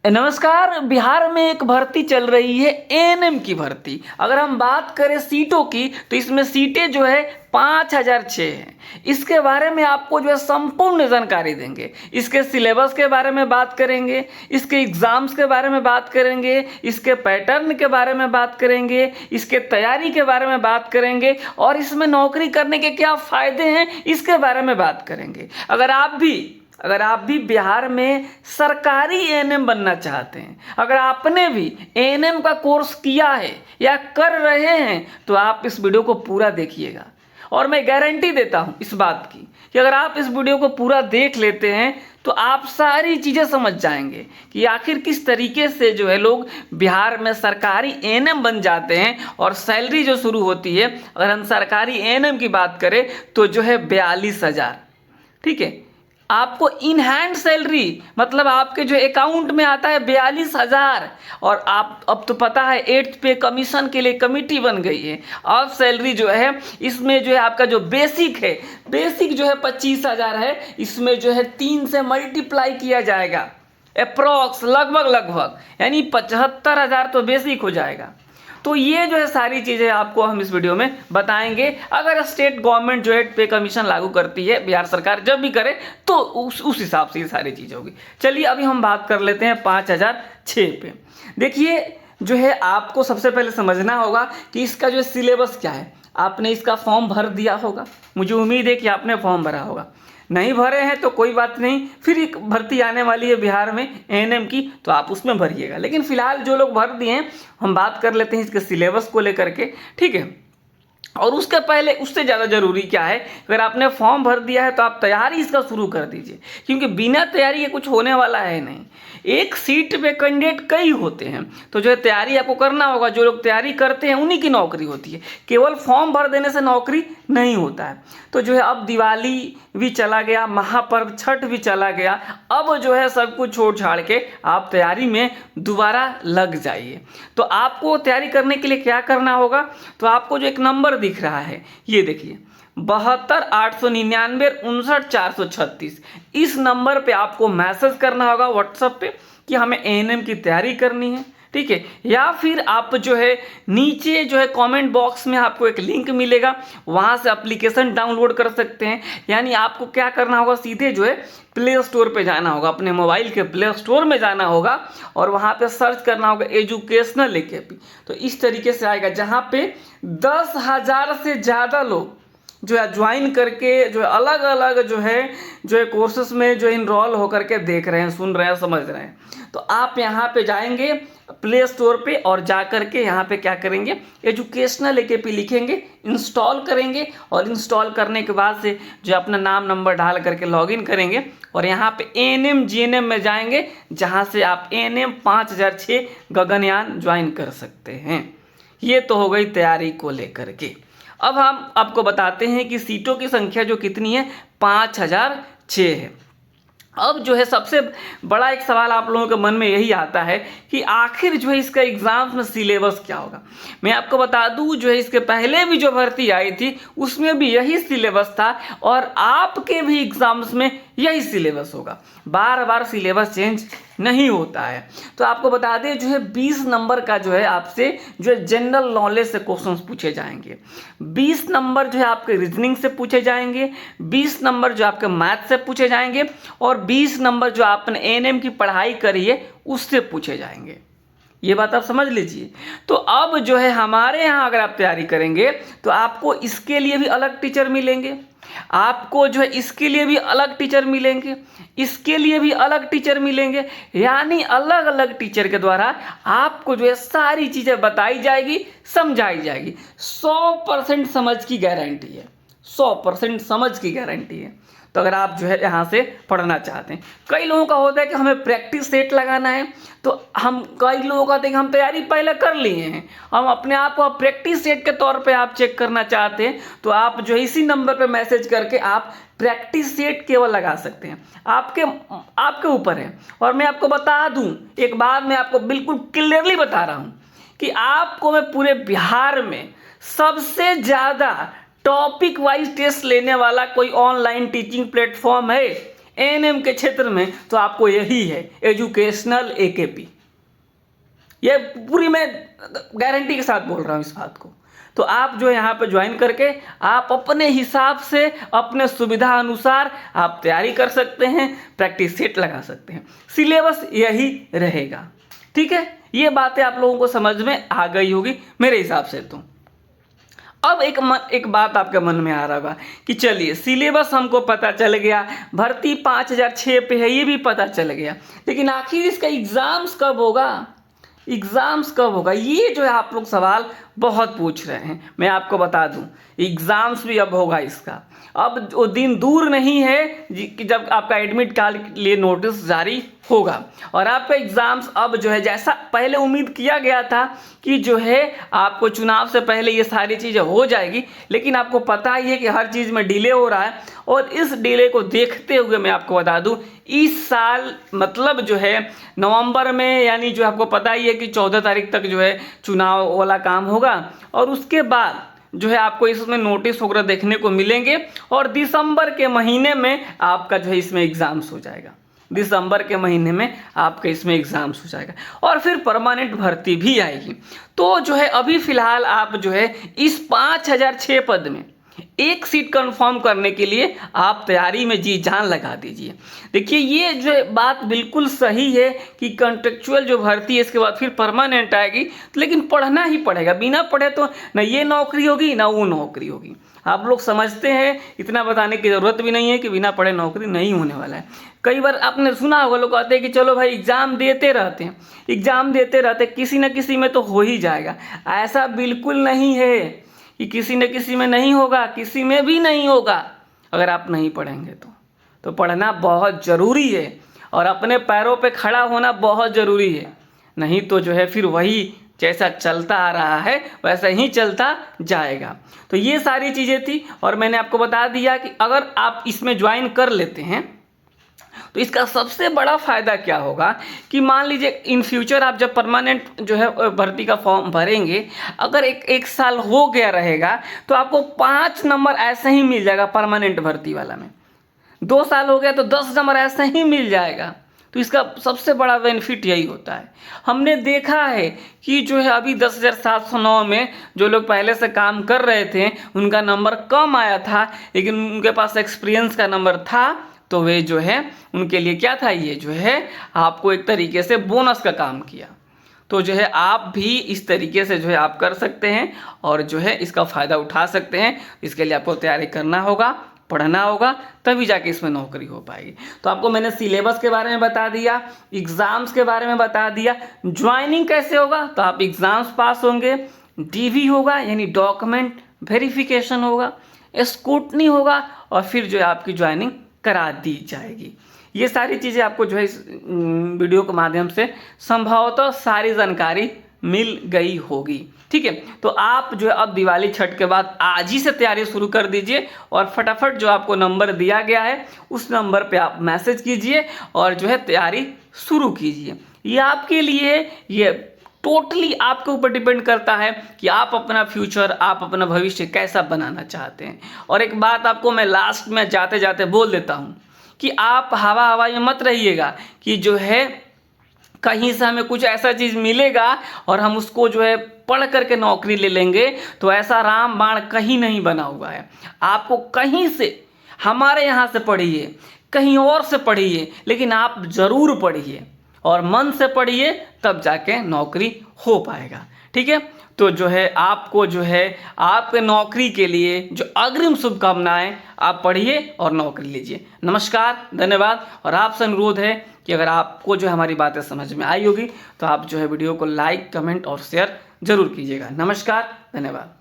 नमस्कार। बिहार में एक भर्ती चल रही है एएनएम की भर्ती। अगर हम बात करें सीटों की तो इसमें सीटें जो है 5006 हैं। इसके बारे में आपको जो है संपूर्ण जानकारी देंगे। इसके सिलेबस के बारे में बात करेंगे, इसके एग्जाम्स के बारे में बात करेंगे, इसके पैटर्न के बारे में बात करेंगे, इसके तैयारी के बारे में बात करेंगे और इसमें नौकरी करने के क्या फ़ायदे हैं इसके बारे में बात करेंगे। अगर आप भी बिहार में सरकारी एएनएम बनना चाहते हैं, अगर आपने भी एएनएम का कोर्स किया है या कर रहे हैं तो आप इस वीडियो को पूरा देखिएगा। और मैं गारंटी देता हूं इस बात की कि अगर आप इस वीडियो को पूरा देख लेते हैं तो आप सारी चीज़ें समझ जाएंगे कि आखिर किस तरीके से जो है लोग बिहार में सरकारी एएनएम बन जाते हैं। और सैलरी जो शुरू होती है, अगर हम सरकारी एएनएम की बात करें तो जो है 42,000। ठीक है, आपको इन हैंड सैलरी मतलब आपके जो अकाउंट में आता है 42,000। और आप अब तो पता है 8th पे कमीशन के लिए कमिटी बन गई है। अब सैलरी जो है इसमें जो है आपका जो बेसिक जो है 25,000 है, इसमें जो है 3 से मल्टीप्लाई किया जाएगा अप्रॉक्स लगभग यानी 75,000 तो बेसिक हो जाएगा। तो ये जो है सारी चीज़ें आपको हम इस वीडियो में बताएंगे। अगर स्टेट गवर्नमेंट जो है पे कमीशन लागू करती है, बिहार सरकार जब भी करे तो उस हिसाब से ये सारी चीज़ें होगी। चलिए अभी हम बात कर लेते हैं 5006 पे। देखिए जो है आपको सबसे पहले समझना होगा कि इसका जो सिलेबस क्या है। आपने इसका फॉर्म भर दिया होगा, मुझे उम्मीद है कि आपने फॉर्म भरा होगा। नहीं भरे हैं तो कोई बात नहीं, फिर एक भर्ती आने वाली है बिहार में एएनएम की, तो आप उसमें भरिएगा। लेकिन फिलहाल जो लोग भर दिए हैं हम बात कर लेते हैं इसके सिलेबस को लेकर के। ठीक है, और उसके पहले उससे ज़्यादा ज़रूरी क्या है, अगर आपने फॉर्म भर दिया है तो आप तैयारी इसका शुरू कर दीजिए, क्योंकि बिना तैयारी के कुछ होने वाला है नहीं। एक सीट पे कैंडिडेट कई होते हैं, तो जो है तैयारी आपको करना होगा। जो लोग तैयारी करते हैं उन्हीं की नौकरी होती है, केवल फॉर्म भर देने से नौकरी नहीं होता है। तो जो है अब दिवाली भी चला गया, महापर्व छठ भी चला गया, अब जो है सब कुछ छोड़ छाड़ के आप तैयारी में दोबारा लग जाइए। तो आपको तैयारी करने के लिए क्या करना होगा, तो आपको जो एक नंबर दिख रहा है ये देखिए 72,899,59,436, इस नंबर पे आपको मैसेज करना होगा व्हाट्सएप पे कि हमें एएनएम की तैयारी करनी है। ठीक है, या फिर आप जो है नीचे जो है कमेंट बॉक्स में आपको एक लिंक मिलेगा, वहां से एप्लीकेशन डाउनलोड कर सकते हैं। यानी आपको क्या करना होगा, सीधे जो है प्ले स्टोर पे जाना होगा, अपने मोबाइल के प्ले स्टोर में जाना होगा और वहां पे सर्च करना होगा एजुकेशनल एकेपी। तो इस तरीके से आएगा जहां पे 10,000 से ज़्यादा लोग जो है ज्वाइन करके जो है अलग अलग जो है कोर्सेस में जो इनरोल होकर के देख रहे हैं, सुन रहे हैं, समझ रहे हैं। तो आप यहाँ पे जाएंगे प्ले स्टोर पे और जा कर के यहाँ पे क्या करेंगे, एजुकेशनल एकेपी लिखेंगे, इंस्टॉल करेंगे और इंस्टॉल करने के बाद से जो अपना नाम नंबर डाल करके लॉगिन करेंगे और यहाँ पे एएनएम जीएनएम में जाएंगे, जहाँ से आप एएनएम 5006 गगनयान ज्वाइन कर सकते हैं। ये तो हो गई तैयारी को लेकर के। अब हम आपको बताते हैं कि सीटों की संख्या जो कितनी है, 5006 है। अब जो है सबसे बड़ा एक सवाल आप लोगों के मन में यही आता है कि आखिर जो है इसका एग्जाम्स में सिलेबस क्या होगा। मैं आपको बता दूं जो है इसके पहले भी जो भर्ती आई थी उसमें भी यही सिलेबस था और आपके भी एग्जाम्स में यही सिलेबस होगा, बार बार सिलेबस चेंज नहीं होता है। तो आपको बता दें जो है 20 नंबर का जो है आपसे जो है जनरल नॉलेज से क्वेश्चंस पूछे जाएंगे, 20 नंबर जो है आपके रीजनिंग से पूछे जाएंगे, 20 नंबर जो आपके मैथ से पूछे जाएंगे और 20 नंबर जो आपने एएनएम की पढ़ाई करी है उससे पूछे जाएंगे। ये बात आप समझ लीजिए। तो अब जो है हमारे यहाँ अगर आप तैयारी करेंगे तो आपको इसके लिए भी अलग टीचर मिलेंगे, आपको जो है इसके लिए भी अलग टीचर मिलेंगे, इसके लिए भी अलग टीचर मिलेंगे। यानी अलग अलग टीचर के द्वारा आपको जो है सारी चीज़ें बताई जाएगी, समझाई जाएगी। 100% समझ की गारंटी है, 100% समझ की गारंटी है। तो अगर आप जो है यहाँ से पढ़ना चाहते हैं, कई लोगों का होता है कि हमें प्रैक्टिस सेट लगाना है, तो कई लोगों का हम तैयारी पहले कर लिए हैं, हम अपने आप को प्रैक्टिस सेट के तौर पे आप चेक करना चाहते हैं, तो आप जो है इसी नंबर पे मैसेज करके आप प्रैक्टिस सेट केवल लगा सकते हैं। आपके ऊपर है। और मैं आपको बता दूं, एक बात मैं आपको बिल्कुल क्लियरली बता रहा हूं कि आपको मैं पूरे बिहार में सबसे ज़्यादा टॉपिक वाइज टेस्ट लेने वाला कोई ऑनलाइन टीचिंग प्लेटफॉर्म है एएनएम के क्षेत्र में तो आपको यही है, एजुकेशनल एकेपी। ये पूरी मैं गारंटी के साथ बोल रहा हूँ इस बात को। तो आप जो है यहाँ पे ज्वाइन करके आप अपने हिसाब से अपने सुविधा अनुसार आप तैयारी कर सकते हैं, प्रैक्टिस सेट लगा सकते हैं। सिलेबस यही रहेगा, ठीक है। ये बातें आप लोगों को समझ में आ गई होगी मेरे हिसाब से। तो अब एक बात आपके मन में आ रहा होगा कि चलिए सिलेबस हमको पता चल गया, भर्ती 5006 पे है, ये भी पता चल गया, लेकिन आखिर इसका एग्जाम्स कब होगा, एग्ज़ाम्स कब होगा, ये जो है आप लोग सवाल बहुत पूछ रहे हैं। मैं आपको बता दूं एग्ज़ाम्स भी अब होगा इसका। अब वो दिन दूर नहीं है कि जब आपका एडमिट कार्ड के लिए नोटिस जारी होगा और आपका एग्ज़ाम्स अब जो है जैसा पहले उम्मीद किया गया था कि जो है आपको चुनाव से पहले ये सारी चीज़ें हो जाएगी, लेकिन आपको पता ही है कि हर चीज़ में डिले हो रहा है। और इस डिले को देखते हुए मैं आपको बता दूं इस साल मतलब जो है नवंबर में, यानी जो आपको पता ही है कि 14 तारीख तक जो है चुनाव वाला काम होगा और उसके बाद जो है आपको इसमें नोटिस वगैरह देखने को मिलेंगे और दिसंबर के महीने में आपका जो है इसमें एग्ज़ाम्स हो जाएगा। दिसंबर के महीने में आपका इसमें एग्ज़ाम्स हो जाएगा और फिर परमानेंट भर्ती भी आएगी। तो जो है अभी फ़िलहाल आप जो है इस 5006 पद में एक सीट कंफर्म करने के लिए आप तैयारी में जी जान लगा दीजिए। देखिए ये जो बात बिल्कुल सही है कि कॉन्ट्रेक्चुअल जो भर्ती है इसके बाद फिर परमानेंट आएगी, लेकिन पढ़ना ही पड़ेगा। बिना पढ़े तो ना ये नौकरी होगी ना वो नौकरी होगी। आप लोग समझते हैं, इतना बताने की ज़रूरत भी नहीं है कि बिना पढ़े नौकरी नहीं होने वाला है। कई बार आपने सुना होगा लोग कहते हैं कि चलो भाई एग्ज़ाम देते रहते हैं, एग्ज़ाम देते रहते किसी न किसी में तो हो ही जाएगा। ऐसा बिल्कुल नहीं है कि किसी न किसी में नहीं होगा, किसी में भी नहीं होगा अगर आप नहीं पढ़ेंगे तो पढ़ना बहुत ज़रूरी है और अपने पैरों पे खड़ा होना बहुत ज़रूरी है। नहीं तो जो है फिर वही जैसा चलता आ रहा है वैसा ही चलता जाएगा। तो ये सारी चीज़ें थी और मैंने आपको बता दिया कि अगर आप इसमें ज्वाइन कर लेते हैं तो इसका सबसे बड़ा फ़ायदा क्या होगा कि मान लीजिए इन फ्यूचर आप जब परमानेंट जो है भर्ती का फॉर्म भरेंगे, अगर एक साल हो गया रहेगा तो आपको 5 नंबर ऐसे ही मिल जाएगा परमानेंट भर्ती वाला में। 2 साल हो गया तो 10 नंबर ऐसे ही मिल जाएगा। तो इसका सबसे बड़ा बेनिफिट यही होता है। हमने देखा है कि जो है अभी 10,709 में जो लोग पहले से काम कर रहे थे उनका नंबर कम आया था, लेकिन उनके पास एक्सपीरियंस का नंबर था तो वे जो है उनके लिए क्या था, ये जो है आपको एक तरीके से बोनस का काम किया। तो जो है आप भी इस तरीके से जो है आप कर सकते हैं और जो है इसका फ़ायदा उठा सकते हैं। इसके लिए आपको तैयारी करना होगा, पढ़ना होगा, तभी जाके इसमें नौकरी हो पाएगी। तो आपको मैंने सिलेबस के बारे में बता दिया, एग्ज़ाम्स के बारे में बता दिया, ज्वाइनिंग कैसे होगा। तो आप एग्ज़ाम्स पास होंगे, डीवी होगा यानी डॉक्यूमेंट वेरिफिकेशन होगा, स्क्रूटनी होगा और फिर जो है आपकी ज्वाइनिंग करा दी जाएगी। ये सारी चीज़ें आपको जो है इस वीडियो के माध्यम से संभवतः सारी जानकारी मिल गई होगी, ठीक है। तो आप जो है अब दिवाली छठ के बाद आज ही से तैयारी शुरू कर दीजिए और फटाफट जो आपको नंबर दिया गया है उस नंबर पे आप मैसेज कीजिए और जो है तैयारी शुरू कीजिए। ये आपके लिए ये टोटली आपके ऊपर डिपेंड करता है कि आप अपना फ्यूचर, आप अपना भविष्य कैसा बनाना चाहते हैं। और एक बात आपको मैं लास्ट में जाते जाते बोल देता हूँ कि आप हवा में मत रहिएगा कि जो है कहीं से हमें कुछ ऐसा चीज़ मिलेगा और हम उसको जो है पढ़ करके नौकरी ले लेंगे। तो ऐसा राम बाण कहीं नहीं बना हुआ है। आपको कहीं से, हमारे यहाँ से पढ़िए, कहीं और से पढ़िए, लेकिन आप ज़रूर पढ़िए और मन से पढ़िए, तब जाके नौकरी हो पाएगा, ठीक है। तो जो है आपको जो है आपके नौकरी के लिए जो अग्रिम शुभकामनाएं, आप पढ़िए और नौकरी लीजिए। नमस्कार, धन्यवाद। और आपसे अनुरोध है कि अगर आपको जो हमारी बातें समझ में आई होगी तो आप जो है वीडियो को लाइक, कमेंट और शेयर जरूर कीजिएगा। नमस्कार, धन्यवाद।